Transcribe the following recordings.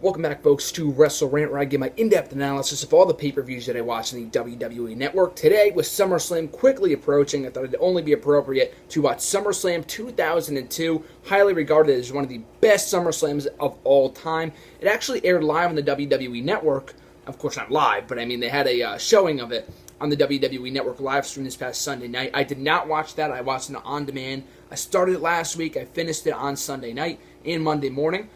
Welcome back, folks, to WrestleRant, where I give my in-depth analysis of all the pay-per-views that I watch on the WWE Network. Today, with SummerSlam quickly approaching, I thought it'd only be appropriate to watch SummerSlam 2002, highly regarded as one of the best SummerSlams of all time. It actually aired live on the WWE Network. Of course, not live, but I mean, they had a showing of it on the WWE Network live stream this past Sunday night. I did not watch that. I watched it on demand. I started it last week. I finished it on Sunday night and Monday morning.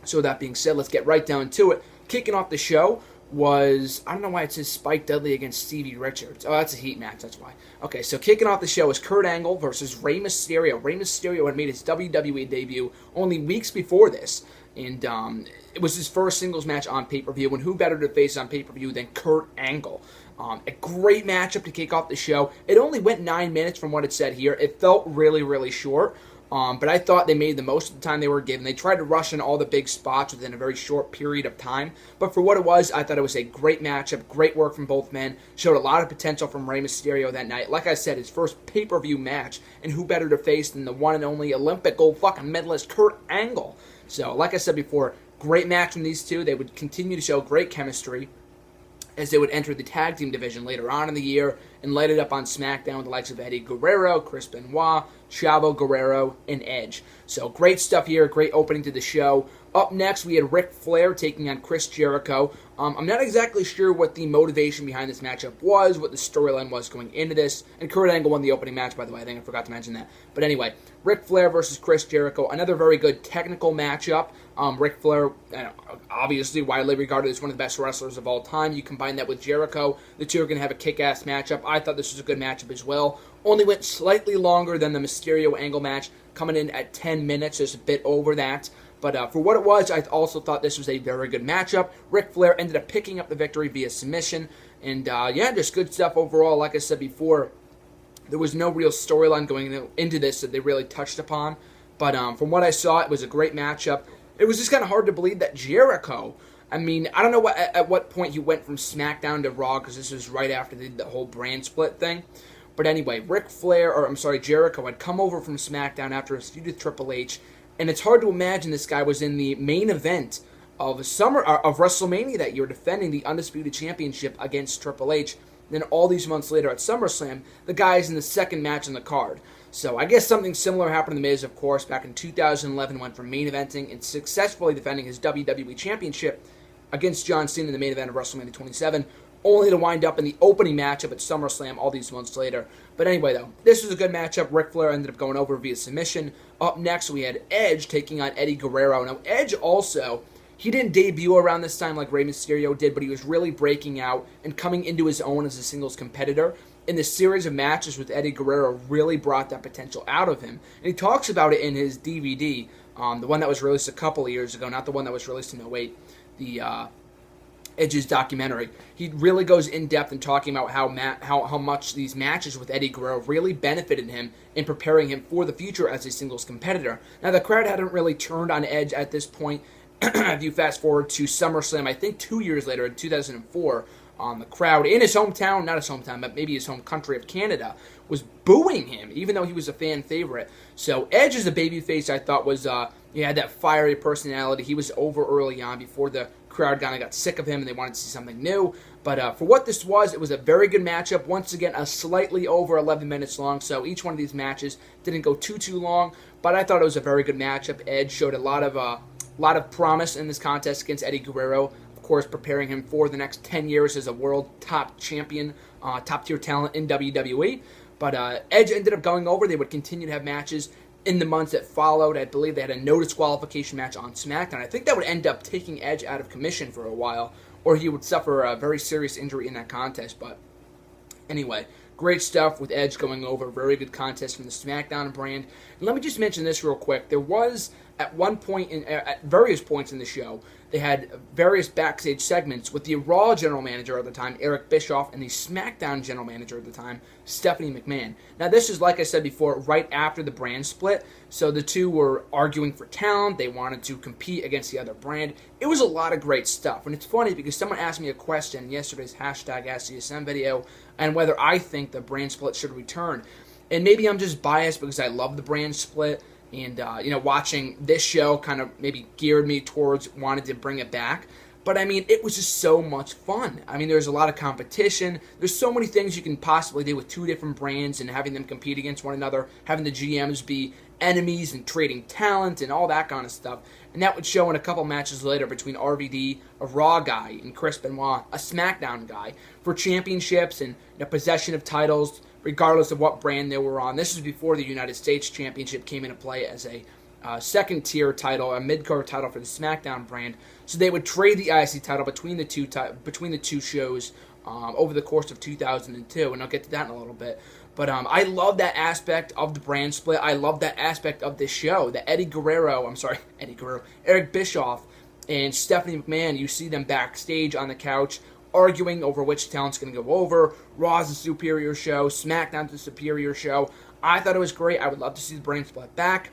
So with that being said, let's get right down to it. Kicking off the show was, I don't know why it says Spike Dudley against Stevie Richards. Oh, that's a heat match, that's why. Okay, so kicking off the show was Kurt Angle versus Rey Mysterio. Rey Mysterio had made his WWE debut only weeks before this, and it was his first singles match on pay-per-view, and who better to face on pay-per-view than Kurt Angle? A great matchup to kick off the show. It only went 9 minutes from what it said here. It felt really, really short. But I thought they made the most of the time they were given. They tried to rush in all the big spots within a very short period of time. But for what it was, I thought it was a great matchup, great work from both men. Showed a lot of potential from Rey Mysterio that night. Like I said, his first pay-per-view match. And who better to face than the one and only Olympic gold fucking medalist Kurt Angle. So, like I said before, great match from these two. They would continue to show great chemistry as they would enter the tag team division later on in the year and light it up on SmackDown with the likes of Eddie Guerrero, Chris Benoit, Chavo Guerrero, and Edge. So great stuff here, great opening to the show. Up next, we had Ric Flair taking on Chris Jericho. I'm not exactly sure what the motivation behind this matchup was, what the storyline was going into this. And Kurt Angle won the opening match, by the way. I think I forgot to mention that. But anyway, Ric Flair versus Chris Jericho. Another very good technical matchup. Ric Flair, obviously widely regarded as one of the best wrestlers of all time. You combine that with Jericho, the two are going to have a kick-ass matchup. I thought this was a good matchup as well. Only went slightly longer than the Mysterio Angle match, coming in at 10 minutes, just a bit over that. But for what it was, I also thought this was a very good matchup. Ric Flair ended up picking up the victory via submission. And just good stuff overall. Like I said before, there was no real storyline going into this that they really touched upon. But from what I saw, it was a great matchup. It was just kind of hard to believe that Jericho, I mean, I don't know at what point he went from SmackDown to Raw, because this was right after the whole brand split thing. But anyway, Jericho had come over from SmackDown after his feud with Triple H. And it's hard to imagine this guy was in the main event of WrestleMania that year, defending the Undisputed Championship against Triple H. Then all these months later at SummerSlam, the guy's in the second match on the card. So I guess something similar happened to The Miz, of course, back in 2011, went from main eventing and successfully defending his WWE Championship against John Cena in the main event of WrestleMania 27, only to wind up in the opening matchup at SummerSlam all these months later. But anyway, though, this was a good matchup. Ric Flair ended up going over via submission. Up next, we had Edge taking on Eddie Guerrero. Now, Edge also, he didn't debut around this time like Rey Mysterio did, but he was really breaking out and coming into his own as a singles competitor. And the series of matches with Eddie Guerrero really brought that potential out of him. And he talks about it in his DVD, the one that was released a couple of years ago, not the one that was released in 2008, the Edge's documentary. He really goes in depth in talking about how much these matches with Eddie Guerrero really benefited him in preparing him for the future as a singles competitor. Now, the crowd hadn't really turned on Edge at this point. If you fast forward to SummerSlam, I think 2 years later, in 2004, the crowd in his hometown, not his hometown, but maybe his home country of Canada, was booing him, even though he was a fan favorite. So Edge as a babyface, I thought he had that fiery personality. He was over early on before the crowd kind of got sick of him and they wanted to see something new. But for what this was, it was a very good matchup. Once again, a slightly over 11 minutes long, so each one of these matches didn't go too long. But I thought it was a very good matchup. Edge showed a lot of promise in this contest against Eddie Guerrero. Of course, preparing him for the next 10 years as a world top champion, top-tier talent in WWE. But Edge ended up going over. They would continue to have matches in the months that followed. I believe they had a no disqualification match on SmackDown. I think that would end up taking Edge out of commission for a while, or he would suffer a very serious injury in that contest. But anyway, great stuff with Edge going over. Very good contest from the SmackDown brand. And let me just mention this real quick. There was, at various points in the show, they had various backstage segments with the Raw general manager at the time, Eric Bischoff, and the SmackDown general manager at the time, Stephanie McMahon. Now, this is, like I said before, right after the brand split, so the two were arguing for talent. They wanted to compete against the other brand. It was a lot of great stuff, and it's funny because someone asked me a question in yesterday's hashtag AskCSM video on whether I think the brand split should return. And maybe I'm just biased because I love the brand split, And, watching this show kind of maybe geared me towards wanting to bring it back. But, I mean, it was just so much fun. I mean, there's a lot of competition. There's so many things you can possibly do with two different brands and having them compete against one another, having the GMs be enemies and trading talent and all that kind of stuff. And that would show in a couple matches later between RVD, a Raw guy, and Chris Benoit, a SmackDown guy, for championships and possession of titles, regardless of what brand they were on. This was before the United States Championship came into play as a second-tier title, a mid-card title for the SmackDown brand. So they would trade the IC title between the two shows over the course of 2002, and I'll get to that in a little bit. But I love that aspect of the brand split. I love that aspect of this show. That Eric Bischoff and Stephanie McMahon, you see them backstage on the couch arguing over which talent's going to go over. Raw's the superior show. SmackDown's the superior show. I thought it was great. I would love to see the brand split back.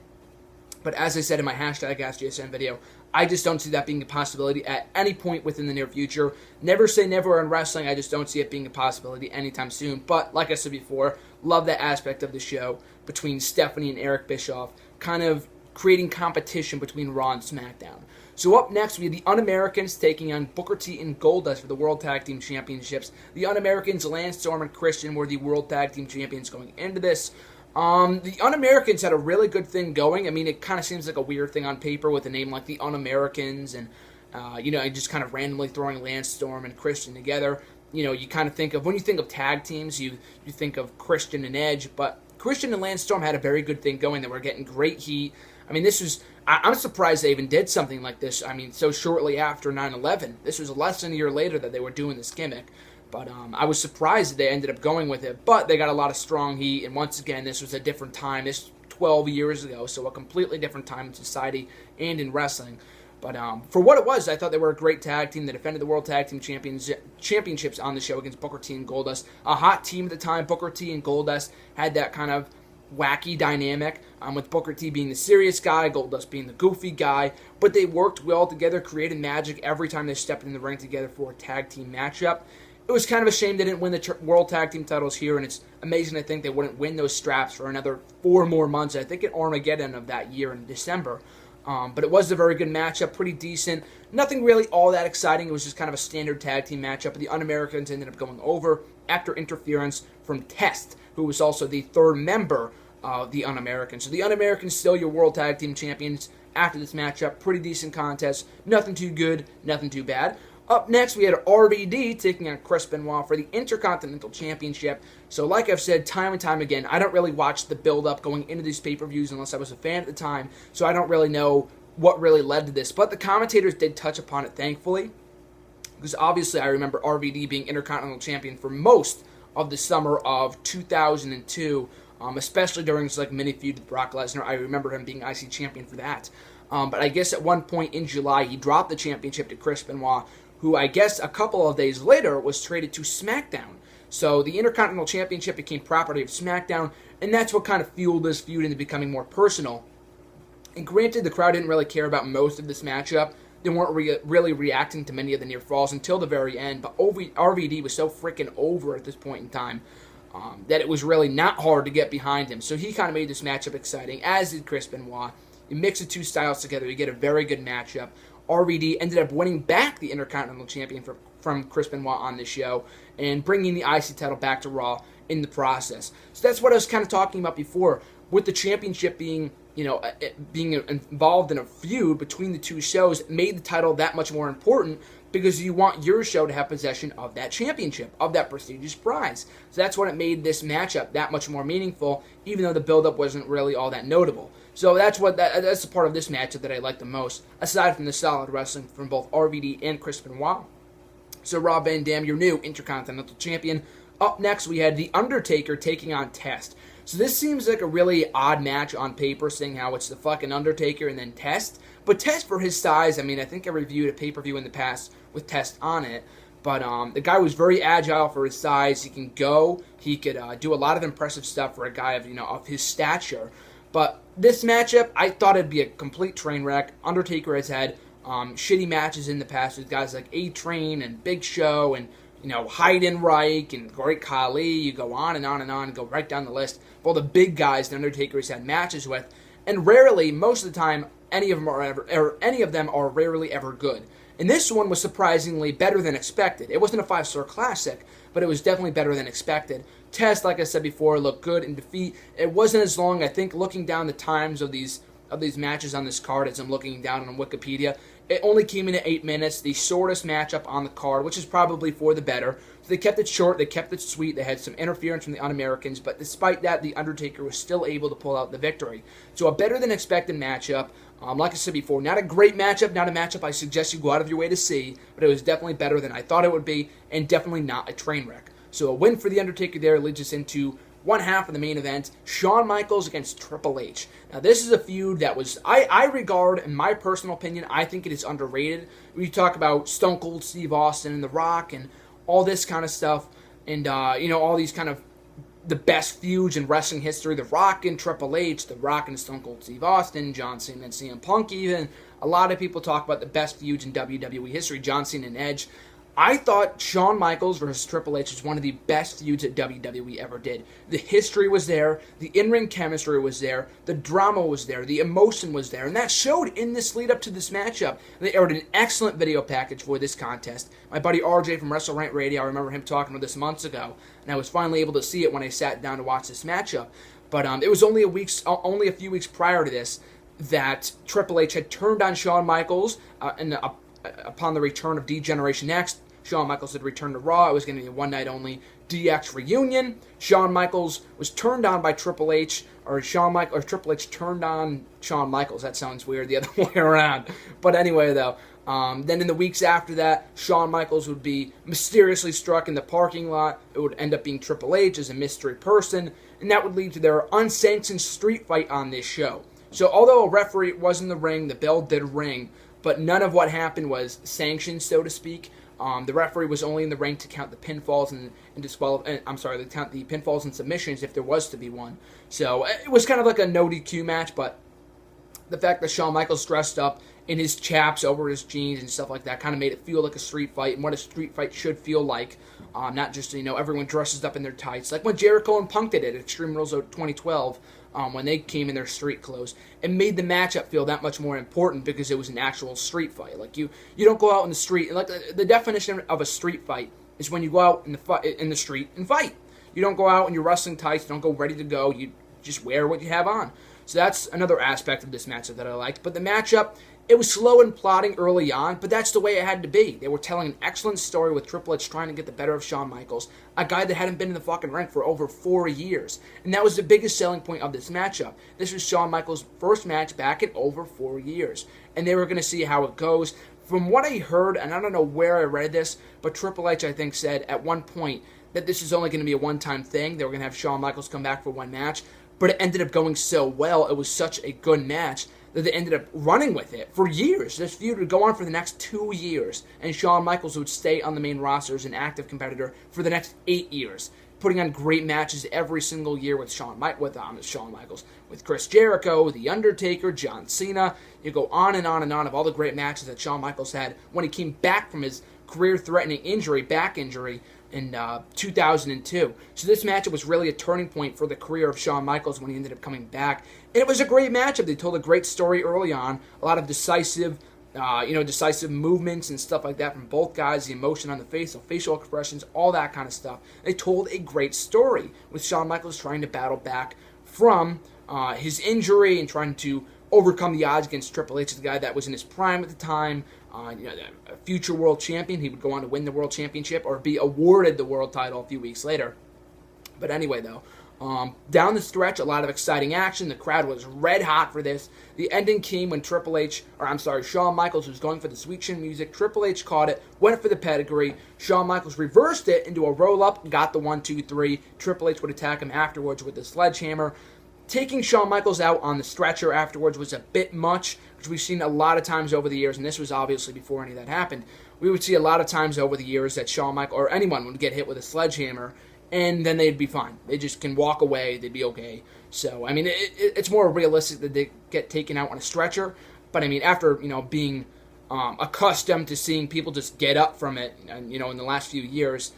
But as I said in my hashtag AskJSN video, I just don't see that being a possibility at any point within the near future. Never say never in wrestling. I just don't see it being a possibility anytime soon. But like I said before, love that aspect of the show between Stephanie and Eric Bischoff, kind of creating competition between Raw and SmackDown. So up next, we have the Un-Americans taking on Booker T and Goldust for the World Tag Team Championships. The Un-Americans, Lance Storm and Christian, were the World Tag Team Champions going into this. The Un-Americans had a really good thing going. I mean, it kind of seems like a weird thing on paper with a name like the Un-Americans and, just kind of randomly throwing Lance Storm and Christian together. You kind of think of, when you think of tag teams, you think of Christian and Edge, but Christian and Lance Storm had a very good thing going. They were getting great heat. I mean, I'm surprised they even did something like this. I mean, so shortly after 9/11. This was less than a year later that they were doing this gimmick. But I was surprised that they ended up going with it. But they got a lot of strong heat. And once again, this was a different time. This was 12 years ago. So a completely different time in society and in wrestling. But for what it was, I thought they were a great tag team. They defended the World Tag Team Championships on the show against Booker T and Goldust. A hot team at the time. Booker T and Goldust had that kind of wacky dynamic, with Booker T being the serious guy, Goldust being the goofy guy. But they worked well together, created magic every time they stepped in the ring together for a tag team matchup. It was kind of a shame they didn't win the World Tag Team titles here, and it's amazing to think they wouldn't win those straps for another 4 more months. I think at Armageddon of that year in December. But it was a very good matchup, pretty decent. Nothing really all that exciting. It was just kind of a standard tag team matchup. But the Un-Americans ended up going over after interference from Test, who was also the third member of the Un-Americans. So the Un-Americans still your World Tag Team Champions after this matchup. Pretty decent contest. Nothing too good, nothing too bad. Up next, we had RVD taking on Chris Benoit for the Intercontinental Championship. So like I've said time and time again, I don't really watch the build-up going into these pay-per-views unless I was a fan at the time, so I don't really know what really led to this. But the commentators did touch upon it, thankfully, because obviously I remember RVD being Intercontinental Champion for most of the summer of 2002, especially during this mini feud with Brock Lesnar. I remember him being IC Champion for that. But I guess at one point in July, he dropped the championship to Chris Benoit, who I guess a couple of days later was traded to SmackDown. So the Intercontinental Championship became property of SmackDown, and that's what kind of fueled this feud into becoming more personal. And granted, the crowd didn't really care about most of this matchup. They weren't really reacting to many of the near falls until the very end, but RVD was so freaking over at this point in time that it was really not hard to get behind him. So he kind of made this matchup exciting, as did Chris Benoit. You mix the two styles together, you get a very good matchup. RVD ended up winning back the Intercontinental Champion from Chris Benoit on this show and bringing the IC title back to Raw in the process. So that's what I was kind of talking about before, with the championship being involved in a feud between the two shows. It made the title that much more important because you want your show to have possession of that championship, of that prestigious prize. So that's what it made this matchup that much more meaningful, even though the build-up wasn't really all that notable. So that's the part of this matchup that I like the most, aside from the solid wrestling from both RVD and Chris Benoit. So Rob Van Dam, your new Intercontinental Champion. Up next, we had The Undertaker taking on Test. So this seems like a really odd match on paper, seeing how it's the fucking Undertaker and then Test. But Test, for his size, I mean, I think I reviewed a pay-per-view in the past with Test on it. But the guy was very agile for his size. He can go. He could do a lot of impressive stuff for a guy of his stature. But this matchup, I thought it'd be a complete train wreck. Undertaker has had shitty matches in the past with guys like A-Train and Big Show and Heidenreich and Great Khali. You go on and on and on and go right down the list of all the big guys the Undertaker has had matches with. and rarely, most of the time, any of them are rarely ever good. And this one was surprisingly better than expected. It wasn't a 5-star classic, but it was definitely better than expected. Test, like I said before, looked good in defeat. It wasn't as long. I think looking down the times of these matches on this card, as I'm looking down on Wikipedia, it only came in at 8 minutes, the shortest matchup on the card, which is probably for the better. So they kept it short, they kept it sweet, they had some interference from the Un-Americans, but despite that, The Undertaker was still able to pull out the victory. So a better than expected matchup. Like I said before, not a great matchup, not a matchup I suggest you go out of your way to see, but it was definitely better than I thought it would be, and definitely not a train wreck. So a win for The Undertaker there leads us into one half of the main event, Shawn Michaels against Triple H. Now, this is a feud that was, I regard, in my personal opinion, I think it is underrated. We talk about Stone Cold Steve Austin and The Rock and all this kind of stuff, and, all these kind of the best feuds in wrestling history, The Rock and Triple H, The Rock and Stone Cold Steve Austin, John Cena and CM Punk even. A lot of people talk about the best feuds in WWE history, John Cena and Edge. I thought Shawn Michaels versus Triple H was one of the best feuds that WWE ever did. The history was there, the in-ring chemistry was there, the drama was there, the emotion was there, and that showed in this lead up to this matchup. They aired an excellent video package for this contest. My buddy RJ from WrestleRant Radio, I remember him talking about this months ago, and I was finally able to see it when I sat down to watch this matchup. But it was only a few weeks prior to this that Triple H had turned on Shawn Michaels upon the return of D-Generation X. Shawn Michaels had returned to Raw. It was going to be a one-night-only DX reunion. Shawn Michaels was turned on by Triple H, or Triple H turned on Shawn Michaels. That sounds weird the other way around. But anyway, though, then in the weeks after that, Shawn Michaels would be mysteriously struck in the parking lot. It would end up being Triple H as a mystery person, and that would lead to their unsanctioned street fight on this show. So although a referee was in the ring, the bell did ring, but none of what happened was sanctioned, so to speak. The referee was only in the ring to count the pinfalls and to count the pinfalls and submissions if there was to be one. So it was kind of like a no DQ match, but the fact that Shawn Michaels dressed up in his chaps over his jeans and stuff like that kind of made it feel like a street fight and what a street fight should feel like. Not just, everyone dresses up in their tights. Like when Jericho and Punk did it at Extreme Rules 2012. When they came in their street clothes. It made the matchup feel that much more important because it was an actual street fight. Like you don't go out in the street. Like the definition of a street fight is when you go out in the street and fight. You don't go out in your wrestling tights. You don't go ready to go. You just wear what you have on. So that's another aspect of this matchup that I liked. But the matchup, it was slow and plodding early on, but that's the way it had to be. They were telling an excellent story with Triple H trying to get the better of Shawn Michaels, a guy that hadn't been in the fucking ring for over 4 years. And that was the biggest selling point of this matchup. This was Shawn Michaels' first match back in over 4 years. And they were going to see how it goes. From what I heard, and I don't know where I read this, but Triple H, I think, said at one point that this is only going to be a one-time thing. They were going to have Shawn Michaels come back for one match. But it ended up going so well. It was such a good match that they ended up running with it for years. This feud would go on for the next 2 years, and Shawn Michaels would stay on the main roster as an active competitor for the next 8 years, putting on great matches every single year with Shawn Michaels, with Chris Jericho, The Undertaker, John Cena. You go on and on and on of all the great matches that Shawn Michaels had when he came back from his career-threatening back injury, in 2002. So this matchup was really a turning point for the career of Shawn Michaels when he ended up coming back. And it was a great matchup. They told a great story early on. A lot of decisive movements and stuff like that from both guys. The emotion on the face, the facial expressions, all that kind of stuff. They told a great story with Shawn Michaels trying to battle back from his injury and trying to overcome the odds against Triple H, the guy that was in his prime at the time. A future world champion. He would go on to win the world championship or be awarded the world title a few weeks later. But anyway, though, down the stretch, a lot of exciting action. The crowd was red hot for this. The ending came when Shawn Michaels was going for the sweet chin music. Triple H caught it, went for the pedigree. Shawn Michaels reversed it into a roll-up, got the 1-2-3. Triple H would attack him afterwards with the sledgehammer. Taking Shawn Michaels out on the stretcher afterwards was a bit much, which we've seen a lot of times over the years, and this was obviously before any of that happened. We would see a lot of times over the years that Shawn Michaels, or anyone, would get hit with a sledgehammer, and then they'd be fine. They just can walk away, they'd be okay. So, I mean, it's more realistic that they get taken out on a stretcher, but I mean, after, being accustomed to seeing people just get up from it, and, in the last few years,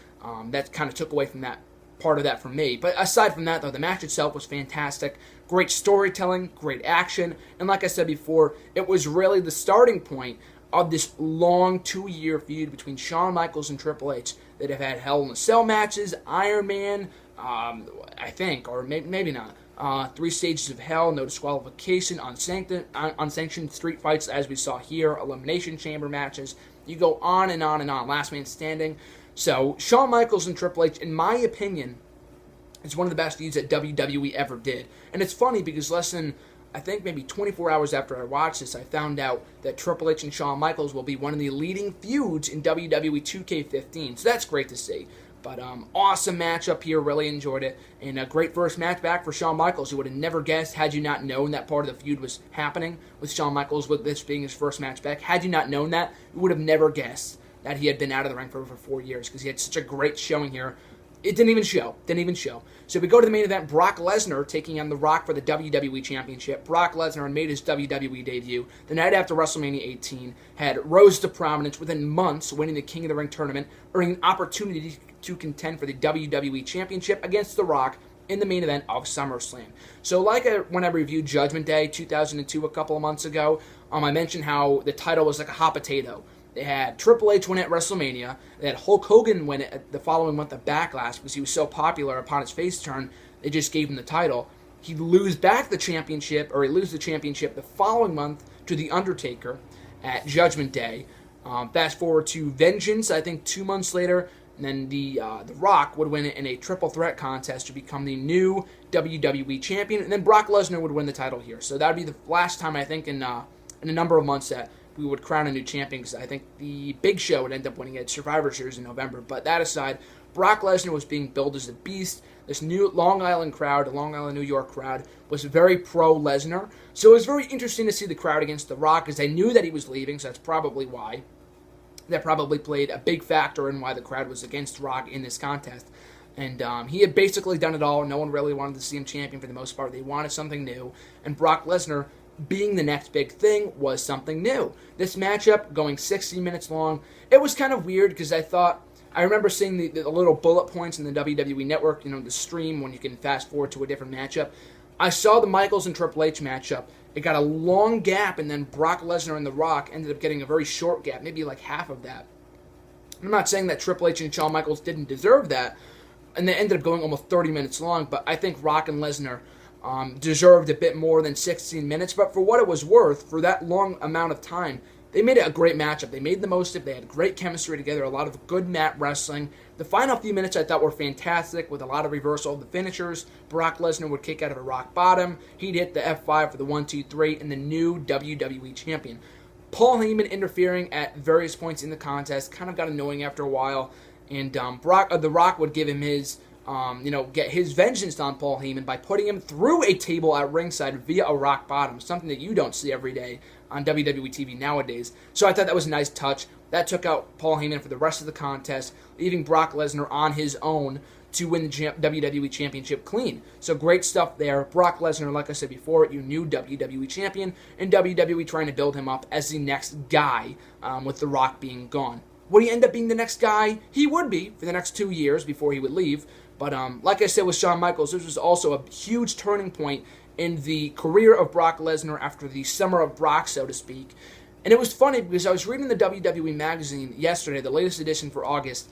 that kind of took away from that part of that for me. But aside from that, though, the match itself was fantastic. Great storytelling, great action, and like I said before, it was really the starting point of this long 2-year feud between Shawn Michaels and Triple H that have had Hell in a Cell matches, Iron Man, I think, or maybe not. 3 stages of hell, no disqualification, unsanctioned street fights as we saw here, elimination chamber matches. You go on and on and on. Last man standing. So Shawn Michaels and Triple H, in my opinion, is one of the best feuds that WWE ever did. And it's funny because less than, I think maybe 24 hours after I watched this, I found out that Triple H and Shawn Michaels will be one of the leading feuds in WWE 2K15. So that's great to see. But awesome matchup here, really enjoyed it. And a great first match back for Shawn Michaels. You would have never guessed, had you not known that part of the feud was happening with Shawn Michaels, with this being his first match back. Had you not known that, you would have never guessed that he had been out of the ring for over 4 years, because he had such a great showing here. It didn't even show. So we go to the main event, Brock Lesnar taking on The Rock for the WWE Championship. Brock Lesnar made his WWE debut the night after WrestleMania 18, had rose to prominence within months, winning the King of the Ring tournament, earning an opportunity to contend for the WWE Championship against The Rock in the main event of SummerSlam. So when I reviewed Judgment Day 2002 a couple of months ago, I mentioned how the title was like a hot potato. They had Triple H win at WrestleMania. They had Hulk Hogan win it the following month at Backlash because he was so popular upon his face turn. They just gave him the title. He'd lose the championship the following month to The Undertaker at Judgment Day. Fast forward to Vengeance, I think 2 months later, and then the Rock would win it in a triple threat contest to become the new WWE champion, and then Brock Lesnar would win the title here. So that would be the last time, I think, in a number of months that we would crown a new champion, because I think the Big Show would end up winning it at Survivor Series in November. But that aside, Brock Lesnar was being billed as a beast. This new Long Island crowd, the Long Island, New York crowd, was very pro-Lesnar. So it was very interesting to see the crowd against The Rock, because they knew that he was leaving, so that's probably why. That probably played a big factor in why the crowd was against Rock in this contest. And he had basically done it all. No one really wanted to see him champion for the most part. They wanted something new. And Brock Lesnar, being the next big thing, was something new. This matchup, going 60 minutes long, it was kind of weird because I remember seeing the little bullet points in the WWE Network, the stream when you can fast forward to a different matchup. I saw the Michaels and Triple H matchup. It got a long gap, and then Brock Lesnar and The Rock ended up getting a very short gap, maybe like half of that. I'm not saying that Triple H and Shawn Michaels didn't deserve that, and they ended up going almost 30 minutes long, but I think Rock and Lesnar deserved a bit more than 16 minutes, but for what it was worth, for that long amount of time, they made it a great matchup. They made the most of it. They had great chemistry together, a lot of good mat wrestling. The final few minutes I thought were fantastic, with a lot of reversal of the finishers. Brock Lesnar would kick out of a rock bottom. He'd hit the F5 for the 1-2-3, and the new WWE champion. Paul Heyman interfering at various points in the contest kind of got annoying after a while, and The Rock would give him his get his vengeance on Paul Heyman by putting him through a table at ringside via a rock bottom, something that you don't see every day on WWE TV nowadays. So I thought that was a nice touch. That took out Paul Heyman for the rest of the contest, leaving Brock Lesnar on his own to win the WWE Championship clean. So great stuff there. Brock Lesnar, like I said before, your new WWE Champion, and WWE trying to build him up as the next guy, with The Rock being gone. Would he end up being the next guy? He would be for the next 2 years before he would leave. But like I said with Shawn Michaels, this was also a huge turning point in the career of Brock Lesnar after the summer of Brock, so to speak. And it was funny because I was reading the WWE magazine yesterday, the latest edition for August,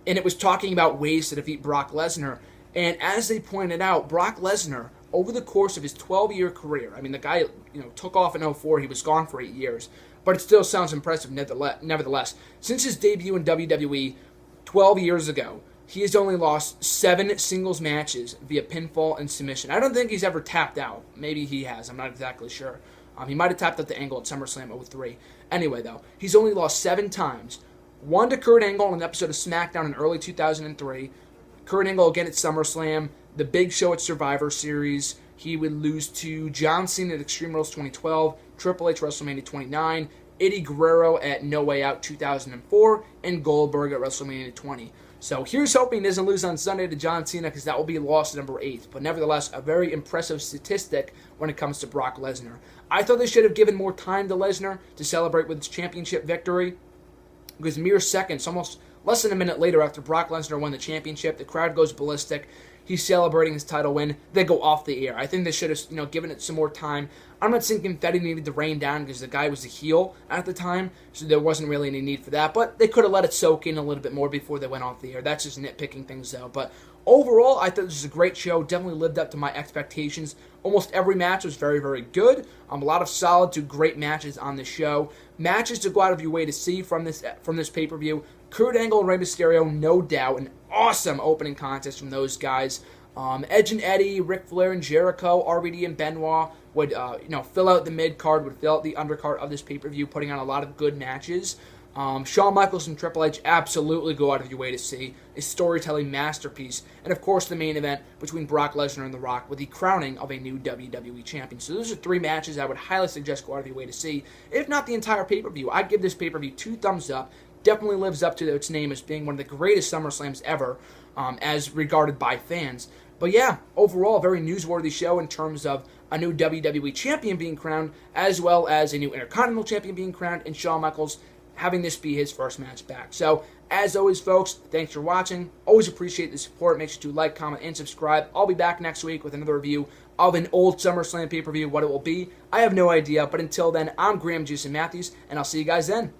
and it was talking about ways to defeat Brock Lesnar. And as they pointed out, Brock Lesnar, over the course of his 12-year career, I mean, the guy took off in 2004, he was gone for 8 years, but it still sounds impressive nevertheless. Since his debut in WWE 12 years ago, he has only lost 7 singles matches via pinfall and submission. I don't think he's ever tapped out. Maybe he has. I'm not exactly sure. He might have tapped out the Angle at SummerSlam 03. Anyway, though, he's only lost 7 times. One to Kurt Angle on an episode of SmackDown in early 2003. Kurt Angle again at SummerSlam. The Big Show at Survivor Series. He would lose to John Cena at Extreme Rules 2012. Triple H WrestleMania 29. Eddie Guerrero at No Way Out 2004. And Goldberg at WrestleMania 20. So here's hoping he doesn't lose on Sunday to John Cena, because that will be loss number 8. But nevertheless, a very impressive statistic when it comes to Brock Lesnar. I thought they should have given more time to Lesnar to celebrate with his championship victory, because mere seconds, almost less than a minute later, after Brock Lesnar won the championship, the crowd goes ballistic. He's celebrating his title win. They go off the air. I think they should have, given it some more time. I'm not saying confetti needed to rain down because the guy was a heel at the time, so there wasn't really any need for that. But they could have let it soak in a little bit more before they went off the air. That's just nitpicking things, though. But overall, I thought this was a great show. Definitely lived up to my expectations. Almost every match was very, very good. A lot of solid to great matches on the show. Matches to go out of your way to see from this pay-per-view. Kurt Angle and Rey Mysterio, no doubt, an awesome opening contest from those guys. Edge and Eddie, Ric Flair and Jericho, RVD and Benoit would fill out the mid-card, would fill out the undercard of this pay-per-view, putting on a lot of good matches. Shawn Michaels and Triple H, absolutely go out of your way to see. A storytelling masterpiece. And of course the main event between Brock Lesnar and The Rock with the crowning of a new WWE champion. So those are 3 matches I would highly suggest go out of your way to see. If not the entire pay-per-view, I'd give this pay-per-view 2 thumbs up. Definitely lives up to its name as being one of the greatest SummerSlams ever, as regarded by fans. But yeah, overall, a very newsworthy show in terms of a new WWE champion being crowned, as well as a new Intercontinental champion being crowned, and Shawn Michaels having this be his first match back. So, as always, folks, thanks for watching. Always appreciate the support. Make sure to like, comment, and subscribe. I'll be back next week with another review of an old SummerSlam pay-per-view. What it will be, I have no idea. But until then, I'm Graham Juice and Matthews, and I'll see you guys then.